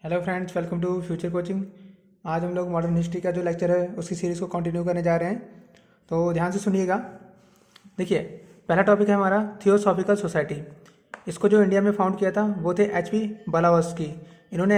Hello friends, welcome to Future Coaching. आज हम लोग मॉडर्न हिस्ट्री का जो लेक्चर है उसकी सीरीज़ को कंटिन्यू करने जा रहे हैं, तो ध्यान से सुनिएगा। देखिए, पहला टॉपिक है हमारा थियोसॉफिकल सोसाइटी। इसको जो इंडिया में फाउंड किया था वो थे एच.पी. ब्लावात्स्की। इन्होंने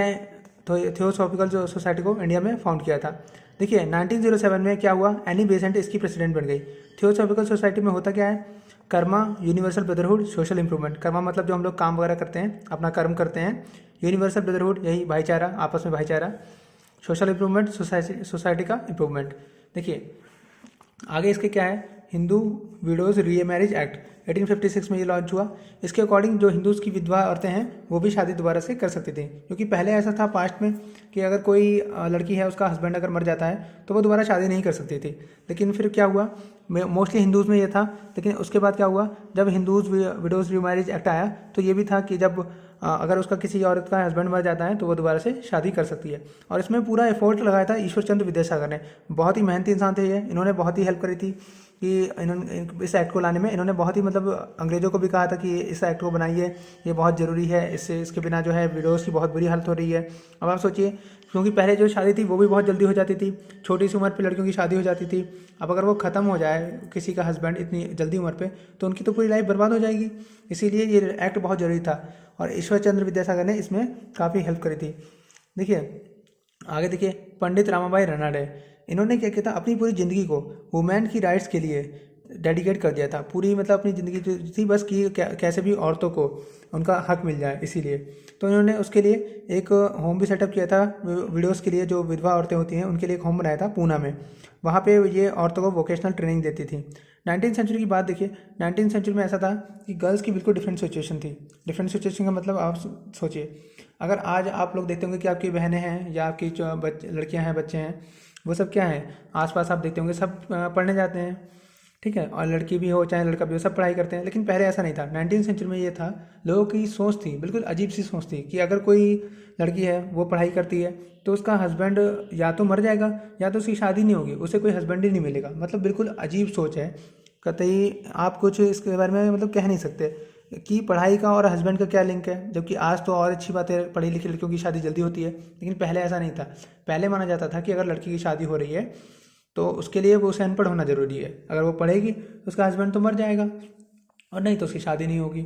थियोसॉफिकल जो सोसाइटी को इंडिया में फाउंड किया था। देखिए 1907 में क्या हुआ, एनी बेसेंट इसकी प्रेसिडेंट बन गई। थियोसॉफिकल सोसाइटी में होता क्या है, Karma, universal brotherhood, social improvement. Karma मतलब जो हम लोग काम वगैरह करते हैं, अपना कर्म करते हैं। यूनिवर्सल ब्रदरहुड यही भाईचारा, आपस में भाईचारा। सोशल इंप्रूवमेंट सोसाइटी का इंप्रूवमेंट। देखिए आगे इसके क्या है, हिंदू विडोज रीमैरिज एक्ट 1856 में ये लॉन्च हुआ। इसके अकॉर्डिंग जो हिंदूज की विधवा औरतें हैं वो भी शादी दोबारा से कर सकती थी, क्योंकि पहले ऐसा था पास्ट में कि अगर कोई लड़की है, उसका हस्बैंड अगर मर जाता है तो वो दोबारा शादी नहीं कर सकती थी। लेकिन फिर क्या हुआ, मोस्टली हिंदूज़ में ये था। लेकिन उसके बाद क्या हुआ, जब हिंदूज विडोज रीमैरिज एक्ट आया तो ये भी था कि जब अगर उसका किसी औरत का हस्बैंड मर जाता है तो वो दोबारा से शादी कर सकती है। और इसमें पूरा एफर्ट लगाया था ईश्वर चंद्र विद्यासागर ने। बहुत ही मेहनती इंसान थे ये, इन्होंने बहुत ही हेल्प करी थी कि इन्होंने इस एक्ट को लाने में इन्होंने बहुत ही अंग्रेज़ों को भी कहा था कि इस एक्ट को बनाइए, ये बहुत ज़रूरी है, इससे इसके बिना जो है विडोज़ की बहुत बुरी हालत हो रही है। अब आप सोचिए, क्योंकि पहले जो शादी थी वो भी बहुत जल्दी हो जाती थी, छोटी सी उम्र पे लड़कियों की शादी हो जाती थी। अब अगर वो ख़त्म हो जाए किसी का हस्बैंड इतनी जल्दी उम्र पे, तो उनकी तो पूरी लाइफ बर्बाद हो जाएगी। इसीलिए ये एक्ट बहुत ज़रूरी था और ईश्वर चंद्र विद्यासागर ने इसमें काफ़ी हेल्प करी थी। देखिए आगे देखिए, पंडित रामाबाई रनाडे, इन्होंने क्या किया था, अपनी पूरी ज़िंदगी को वुमेन की राइट्स के लिए डेडिकेट कर दिया था। पूरी अपनी ज़िंदगी जो थी बस कि कैसे भी औरतों को उनका हक मिल जाए, इसीलिए तो इन्होंने उसके लिए एक होम भी सेटअप किया था विडोज़ के लिए। जो विधवा औरतें होती हैं उनके लिए एक होम बनाया था पूना में। वहाँ पे ये औरतों को वोकेशनल ट्रेनिंग देती थी। 19th सेंचुरी की बात देखिए, 19th सेंचुरी में ऐसा था कि गर्ल्स की बिल्कुल डिफरेंट सिचुएशन थी। डिफरेंट सिचुएशन का मतलब आप सोचिए, अगर आज आप लोग देखते होंगे कि आपकी बहनें हैं या आपकी जो लड़कियां हैं, बच्चे हैं, वो सब क्या है, आसपास आप देखते होंगे सब पढ़ने जाते हैं, ठीक है। और लड़की भी हो चाहे लड़का भी हो, सब पढ़ाई करते हैं। लेकिन पहले ऐसा नहीं था। 19th सेंचुरी में ये था, लोगों की सोच थी, बिल्कुल अजीब सी सोच थी कि अगर कोई लड़की है वो पढ़ाई करती है तो उसका हस्बैंड या तो मर जाएगा या तो उसकी शादी नहीं होगी, उसे कोई हस्बैंड ही नहीं मिलेगा। बिल्कुल अजीब सोच है, कतई आप कुछ इसके बारे में कह नहीं सकते कि पढ़ाई का और हस्बैंड का क्या लिंक है। जबकि आज तो और अच्छी बात है, पढ़ी लिखी लड़कियों की शादी जल्दी होती है, लेकिन पहले ऐसा नहीं था। पहले माना जाता था कि अगर लड़की की शादी हो रही है तो उसके लिए वो उसे अनपढ़ होना ज़रूरी है। अगर वो पढ़ेगी तो उसका हस्बैंड तो मर जाएगा और नहीं तो उसकी शादी नहीं होगी,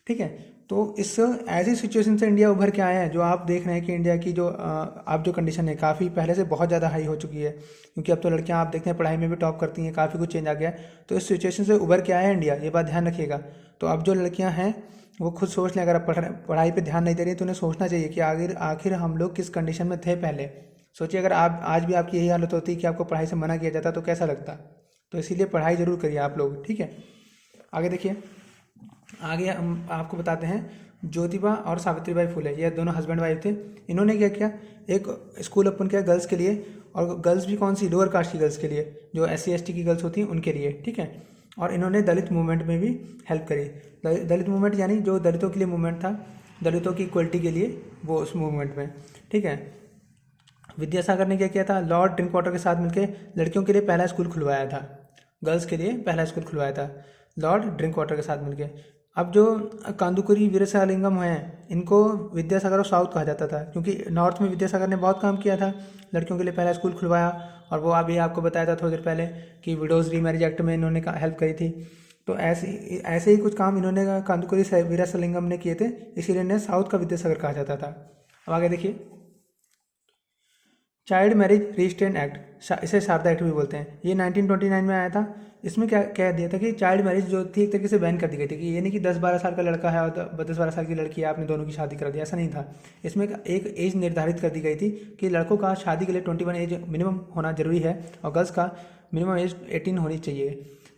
ठीक है। तो इस ऐसी सिचुएशन से इंडिया उभर के आया है, जो आप देख रहे हैं कि इंडिया की जो अब जो कंडीशन है काफ़ी पहले से बहुत ज़्यादा हाई हो चुकी है। क्योंकि अब तो लड़कियां आप देखते हैं पढ़ाई में भी टॉप करती हैं, काफ़ी कुछ चेंज आ गया है। तो इस सिचुएशन से उभर के आया है इंडिया, ये बात ध्यान रखिएगा। तो अब जो लड़कियां हैं वो खुद सोच लें, अगर आप पढ़ाई पर ध्यान नहीं दे रही तो उन्हें सोचना चाहिए कि आखिर हम लोग किस कंडीशन में थे पहले। सोचिए, अगर आप आज भी आपकी यही हालत होती कि आपको पढ़ाई से मना किया जाता तो कैसा लगता। तो इसीलिए पढ़ाई ज़रूर करिए आप लोग, ठीक है। आगे देखिए, आगे हम आपको बताते हैं ज्योतिबा और सावित्रीबाई फुले, ये दोनों हस्बैंड वाइफ थे। इन्होंने क्या किया, एक स्कूल ओपन किया गर्ल्स के लिए, और गर्ल्स भी कौन सी, लोअर कास्ट की गर्ल्स के लिए, जो SC ST की गर्ल्स होती हैं उनके लिए, ठीक है। और इन्होंने दलित मूवमेंट में भी हेल्प करी। दलित मूवमेंट यानी जो दलितों के लिए मूवमेंट था, दलितों की इक्वलिटी के लिए, वो उस मूवमेंट में, ठीक है। विद्यासागर ने क्या किया था, लॉर्ड ड्रिंकवाटर के साथ मिलकर लड़कियों के लिए पहला स्कूल खुलवाया था। गर्ल्स के लिए पहला स्कूल खुलवाया था लॉर्ड ड्रिंकवाटर के साथ मिलकर। अब जो कांदुकुरी वीरेशलिंगम हैं, इनको विद्यासागर ऑफ साउथ कहा जाता था, क्योंकि नॉर्थ में विद्यासागर ने बहुत काम किया था, लड़कियों के लिए पहला स्कूल खुलवाया। और वो अभी आपको बताया था थोड़ी देर पहले कि विडोज रीमैरिज एक्ट में इन्होंने हेल्प करी थी। तो ऐसे ही कुछ काम इन्होंने कांदुकुरी वीरेशलिंगम ने किए थे, इसीलिए इन्हें साउथ का विद्यासागर कहा जाता था। अब आगे देखिए, चाइल्ड मैरिज रिस्ट्रेन एक्ट, इसे शारदा एक्ट भी बोलते हैं, ये 1929 में आया था। इसमें क्या कह दिया था कि चाइल्ड मैरिज जो थी एक तरीके से बैन कर दी गई थी, कि ये नहीं कि 10-12 साल का लड़का है और 10-12 साल की लड़की है, आपने दोनों की शादी करा दी, ऐसा नहीं था। इसमें एक एज निर्धारित कर दी गई थी कि लड़कों का शादी के लिए 21 एज मिनिमम होना जरूरी है और गर्ल्स का मिनिमम एज 18 होनी चाहिए,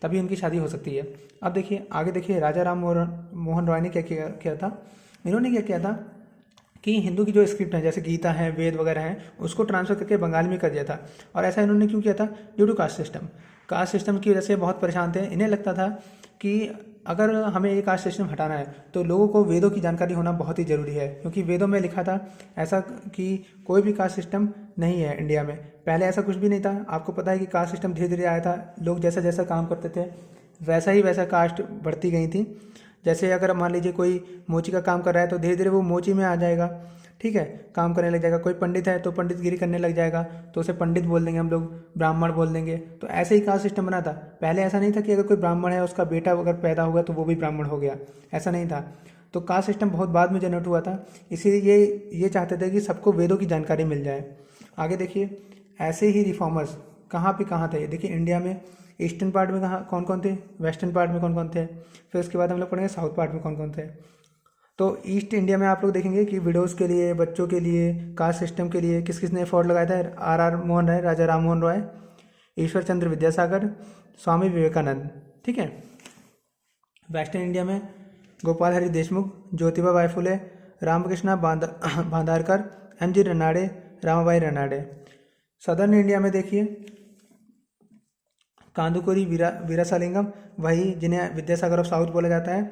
तभी उनकी शादी हो सकती है। अब देखिए आगे देखिए, राजा राम मोहन रॉय ने क्या किया था, इन्होंने क्या किया था कि हिंदू की जो स्क्रिप्ट है, जैसे गीता है, वेद वगैरह हैं, उसको ट्रांसफर करके बंगाली में कर दिया था। और ऐसा इन्होंने क्यों किया था, ड्यू टू कास्ट सिस्टम की वजह से बहुत परेशान थे। इन्हें लगता था कि अगर हमें ये कास्ट सिस्टम हटाना है तो लोगों को वेदों की जानकारी होना बहुत ही ज़रूरी है, क्योंकि वेदों में लिखा था ऐसा कि कोई भी कास्ट सिस्टम नहीं है इंडिया में। पहले ऐसा कुछ भी नहीं था। आपको पता है कि कास्ट सिस्टम धीरे धीरे आया था, लोग जैसा जैसा काम करते थे वैसा कास्ट बढ़ती गई थी। जैसे अगर मान लीजिए कोई मोची का काम कर रहा है तो धीरे धीरे वो मोची में आ जाएगा, ठीक है, काम करने लग जाएगा। कोई पंडित है तो पंडितगिरी करने लग जाएगा, तो उसे पंडित बोल देंगे हम लोग, ब्राह्मण बोल देंगे। तो ऐसे ही कास्ट सिस्टम बना था। पहले ऐसा नहीं था कि अगर कोई ब्राह्मण है उसका बेटा अगर पैदा हुआ तो वो भी ब्राह्मण हो गया, ऐसा नहीं था। तो कास्ट सिस्टम बहुत बाद में जनरेट हुआ था, इसीलिए ये चाहते थे कि सबको वेदों की जानकारी मिल जाए। आगे देखिए, ऐसे ही रिफॉर्मर्स कहाँ पे कहाँ थे। देखिए इंडिया में ईस्टर्न पार्ट में कहाँ कौन कौन थे, वेस्टर्न पार्ट में कौन कौन थे, फिर उसके बाद हम लोग पढ़ेंगे साउथ पार्ट में कौन कौन थे। तो ईस्ट इंडिया में आप लोग देखेंगे कि विडोज़ के लिए, बच्चों के लिए, कास्ट सिस्टम के लिए किस किस ने एफर्ट लगाया था। आर मोहन राय, राजा राम मोहन राय, ईश्वर चंद्र विद्यासागर, स्वामी विवेकानंद, ठीक है। वेस्टर्न इंडिया में Gopal Hari Deshmukh, Jyotiba Bai Phule, Ramakrishna Bhandarkar, M G. Ranade, Ramabai Ranade. Southern India में देखिए कांदुकुरी वीरासालिंगम, वही जिन्हें विद्यासागर ऑफ साउथ बोला जाता है,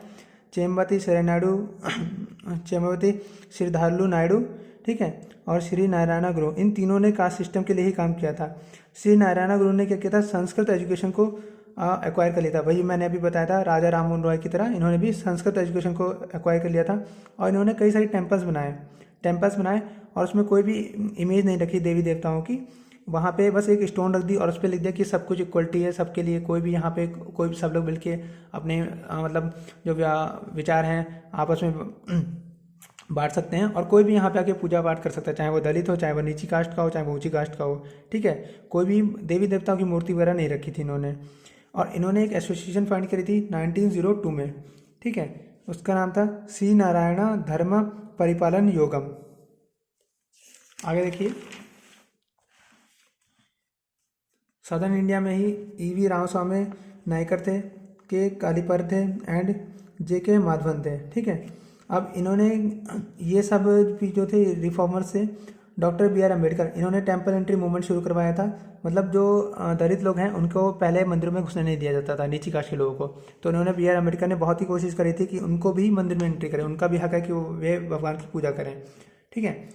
चेम्बती श्रीधारलू नायडू, ठीक है, और श्री नारायण गुरु। इन तीनों ने कास्ट सिस्टम के लिए ही काम किया था। श्री नारायण गुरु ने क्या किया था, संस्कृत एजुकेशन को एक्वायर कर लिया था। वही मैंने अभी बताया था, राजा राम मोहन रॉय की तरह इन्होंने भी संस्कृत एजुकेशन को एक्वायर कर लिया था। और इन्होंने कई सारी टेम्पल्स बनाए और उसमें कोई भी इमेज नहीं रखी देवी देवताओं की। वहाँ पे बस एक स्टोन रख दी और उस पर लिख दिया कि सब कुछ इक्वलिटी है सबके लिए, कोई भी यहाँ पे कोई भी, सब लोग मिलके अपने मतलब जो विचार हैं आपस में बांट सकते हैं, और कोई भी यहाँ पे आके पूजा पाठ कर सकता है, चाहे वो दलित हो, चाहे वो नीची कास्ट का हो, चाहे वो ऊंची कास्ट का हो, ठीक है। कोई भी देवी देवताओं की मूर्ति वगैरह नहीं रखी थी इन्होंने। और इन्होंने एक एसोसिएशन फाइंड करी थी 1902 में, ठीक है, उसका नाम था श्री नारायण धर्म परिपालन योगम। आगे देखिए, सदर्न इंडिया में ही E.V. रामस्वामी नायकर थे, के कालीपर थे एंड J.K. माधवन थे, ठीक है। अब इन्होंने ये सब भी जो थे रिफॉर्मर्स से, डॉक्टर B.R. अम्बेडकर, इन्होंने टेम्पल एंट्री मूवमेंट शुरू करवाया था। मतलब जो दलित लोग हैं उनको पहले मंदिरों में घुसने नहीं दिया जाता था, नीची कास्ट के लोगों को। तो इन्होंने B.R. अम्बेडकर ने बहुत ही कोशिश करी थी कि उनको भी मंदिर में एंट्री करें, उनका भी हक है कि वे भगवान की पूजा करें, ठीक है।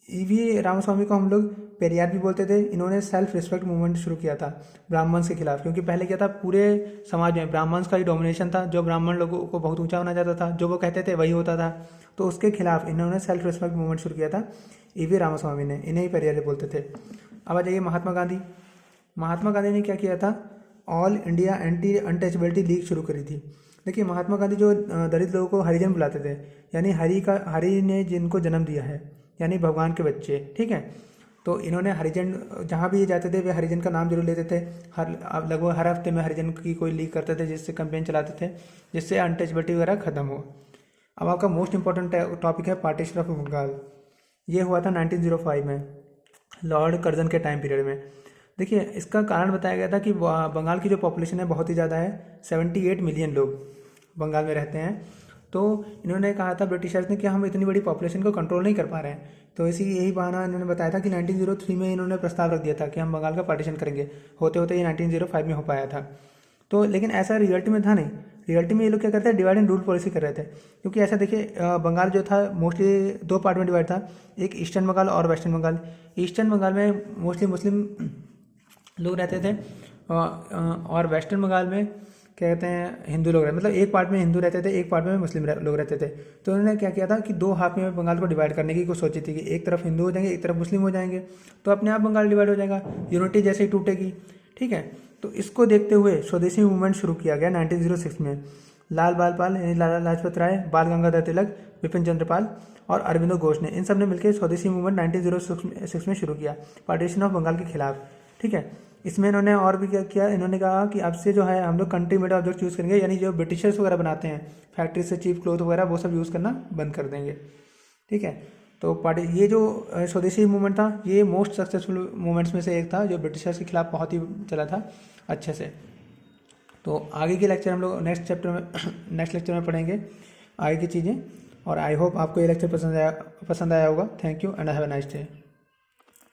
E.V. रामस्वामी को हम लोग पेरियार भी बोलते थे। इन्होंने सेल्फ रिस्पेक्ट मूवमेंट शुरू किया था ब्राह्मण्स के खिलाफ, क्योंकि पहले क्या था, पूरे समाज में ब्राह्मण्स का ही डोमिनेशन था। जो ब्राह्मण लोगों को बहुत ऊंचा होना चाहता था, जो वो कहते थे वही होता था। तो उसके खिलाफ इन्होंने सेल्फ रिस्पेक्ट मूवमेंट शुरू किया था E.V. रामस्वामी ने, इन्हें ही पेरियार बोलते थे। अब आ जाइए महात्मा गांधी। महात्मा गांधी ने क्या किया था, all India anti untouchability league शुरू करी थी। देखिए महात्मा गांधी जो दलित लोगों को हरिजन बुलाते थे, यानी हरि ने जिनको जन्म दिया है, यानी भगवान के बच्चे, ठीक है। तो इन्होंने हरिजन, जहाँ भी ये जाते थे वे हरिजन का नाम जरूर लेते थे। लगभग हर हफ्ते में हरिजन की कोई लीग करते थे, जिससे कैंपेन चलाते थे, जिससे अनटचेबिलिटी वगैरह खत्म हो। अब आपका मोस्ट इंपॉर्टेंट टॉपिक है पार्टीशन ऑफ बंगाल। ये हुआ था 1905 में, लॉर्ड कर्जन के टाइम पीरियड में। देखिए इसका कारण बताया गया था कि बंगाल की जो पॉपुलेशन है बहुत ही ज़्यादा है, 78 मिलियन लोग बंगाल में रहते हैं। तो इन्होंने कहा था ब्रिटिशर्स ने कि हम इतनी बड़ी पॉपुलेशन को कंट्रोल नहीं कर पा रहे हैं। तो यही बहाना इन्होंने बताया था कि 1903 में इन्होंने प्रस्ताव रख दिया था कि हम बंगाल का पार्टीशन करेंगे। होते होते ये 1905 में हो पाया था। तो लेकिन ऐसा रियलिटी में था नहीं। रियलिटी में ये लोग क्या करते हैं, डिवाइड एंड रूल पॉलिसी कर रहे थे। क्योंकि ऐसा देखिए बंगाल जो था मोस्टली दो पार्ट में डिवाइड था, एक ईस्टर्न बंगाल और वेस्टर्न बंगाल। ईस्टर्न बंगाल में मोस्टली मुस्लिम लोग रहते थे और वेस्टर्न बंगाल में क्या कहते हैं हिंदू लोग रहते, मतलब एक पार्ट में हिंदू रहते थे, एक पार्ट में मुस्लिम लोग रहते थे। तो उन्होंने क्या किया था कि दो हाफ में बंगाल को डिवाइड करने की कोशिश सोची थी कि एक तरफ हिंदू हो जाएंगे, एक तरफ मुस्लिम हो जाएंगे, तो अपने आप बंगाल डिवाइड हो जाएगा, यूनिटी जैसे ही टूटेगी, ठीक है। तो इसको देखते हुए स्वदेशी मूवमेंट शुरू किया गया 1906 में। लाल बाल यानी लाला लाजपत राय, बाल गंगाधर तिलक, विपिन चंद्र पाल और अरविंदो घोष ने, इन सब ने मिलकर स्वदेशी मूवमेंट 1906 में शुरू किया पार्टीशन ऑफ बंगाल के खिलाफ, ठीक है। इसमें इन्होंने और भी क्या किया, इन्होंने कहा कि अब से जो है हम लोग कंट्री मेड ऑब्जेक्ट यूज़ करेंगे, यानी जो ब्रिटिशर्स वगैरह बनाते हैं फैक्ट्री से चीप क्लोथ वगैरह वो सब यूज़ करना बंद कर देंगे, ठीक है। तो ये जो स्वदेशी मूवमेंट था ये मोस्ट सक्सेसफुल मूवमेंट्स में से एक था, जो ब्रिटिशर्स के खिलाफ बहुत ही चला था अच्छे से। तो आगे के लेक्चर हम लोग नेक्स्ट लेक्चर में पढ़ेंगे आगे की चीज़ें। और आई होप आपको ये लेक्चर पसंद आया होगा। Thank you and have a nice day.